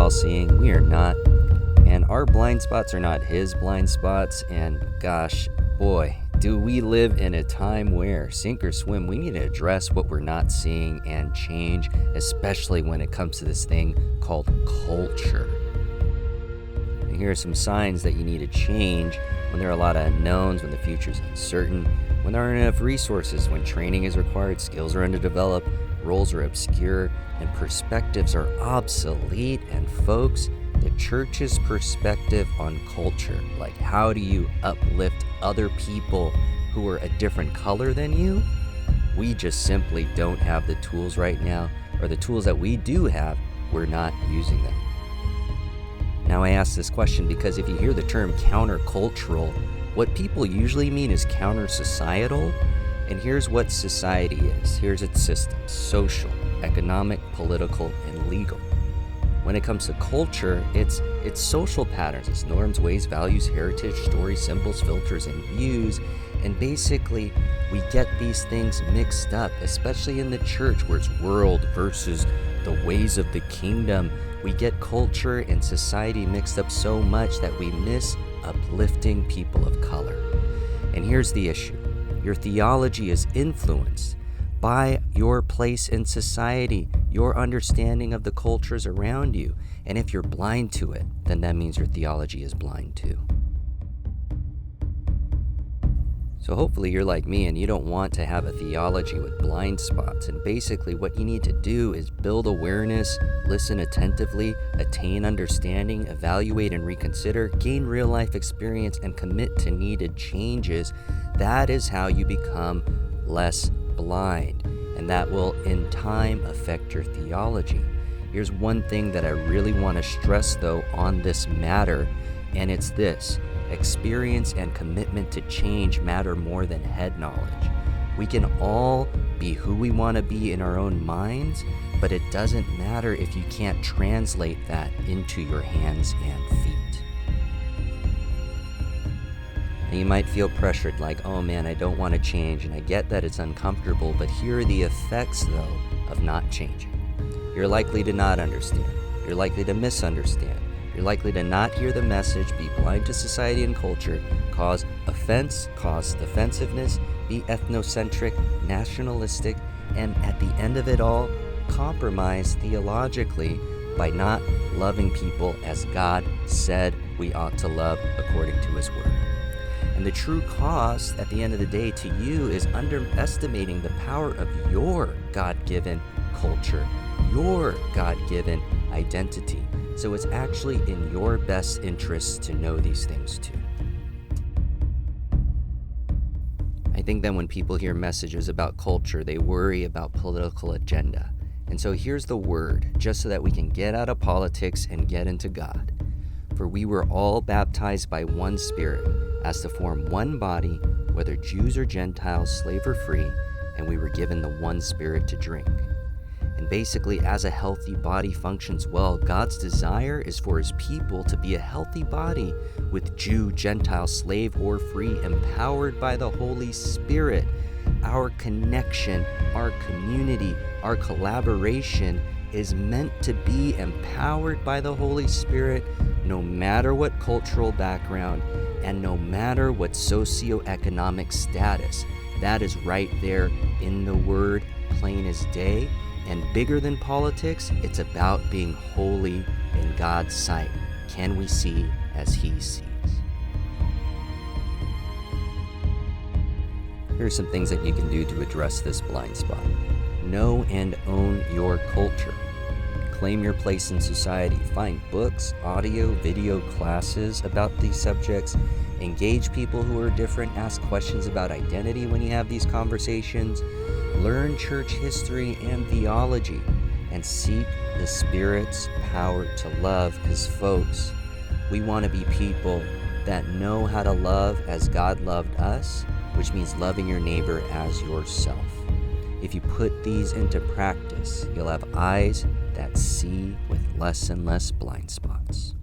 all-seeing. We are not. And our blind spots are not his blind spots. And gosh, boy, do we live in a time where, sink or swim, we need to address what we're not seeing and change, especially when it comes to this thing called culture. And here are some signs that you need to change when there are a lot of unknowns, when the future is uncertain, when there aren't enough resources, when training is required, skills are underdeveloped, roles are obscure, and perspectives are obsolete. And folks, the church's perspective on culture, like how do you uplift other people who are a different color than you? We just simply don't have the tools right now, or the tools that we do have, we're not using them. Now I ask this question because if you hear the term countercultural, what people usually mean is counter-societal. And here's what society is. Here's its systems: social, economic, political, and legal. When it comes to culture, it's social patterns, it's norms, ways, values, heritage, stories, symbols, filters, and views. And basically, we get these things mixed up, especially in the church where it's world versus the ways of the kingdom. We get culture and society mixed up so much that we miss uplifting people of color. And here's the issue. Your theology is influenced by your place in society, your understanding of the cultures around you. And if you're blind to it, then that means your theology is blind too. So hopefully you're like me and you don't want to have a theology with blind spots. And basically what you need to do is build awareness, listen attentively, attain understanding, evaluate and reconsider, gain real life experience, and commit to needed changes. That is how you become less blind, and that will in time affect your theology. Here's one thing that I really want to stress though on this matter, and it's this: experience and commitment to change matter more than head knowledge. We can all be who we want to be in our own minds, but it doesn't matter if you can't translate that into your hands and feet. And you might feel pressured, like, oh man, I don't want to change, and I get that it's uncomfortable, but here are the effects, though, of not changing. You're likely to not understand. You're likely to misunderstand. You're likely to not hear the message, be blind to society and culture, cause offense, cause defensiveness, be ethnocentric, nationalistic, and at the end of it all, compromise theologically by not loving people as God said we ought to love according to His Word. And the true cost at the end of the day to you is underestimating the power of your God-given culture, your God-given identity. So it's actually in your best interest to know these things too. I think that when people hear messages about culture, they worry about political agenda. And so here's the word, just so that we can get out of politics and get into God. For we were all baptized by one Spirit, as to form one body, whether Jews or Gentiles, slave or free, and we were given the one Spirit to drink. And basically, as a healthy body functions well, God's desire is for His people to be a healthy body with Jew, Gentile, slave, or free, empowered by the Holy Spirit. Our connection, our community, our collaboration is meant to be empowered by the Holy Spirit, no matter what cultural background and no matter what socioeconomic status. That is right there in the Word, plain as day. And bigger than politics, it's about being holy in God's sight. Can we see as He sees? Here are some things that you can do to address this blind spot. Know and own your culture. Claim your place in society. Find books, audio, video classes about these subjects. Engage people who are different. Ask questions about identity when you have these conversations. Learn church history and theology. And seek the Spirit's power to love. Because folks, we want to be people that know how to love as God loved us, which means loving your neighbor as yourself. If you put these into practice, you'll have eyes that see with less and less blind spots.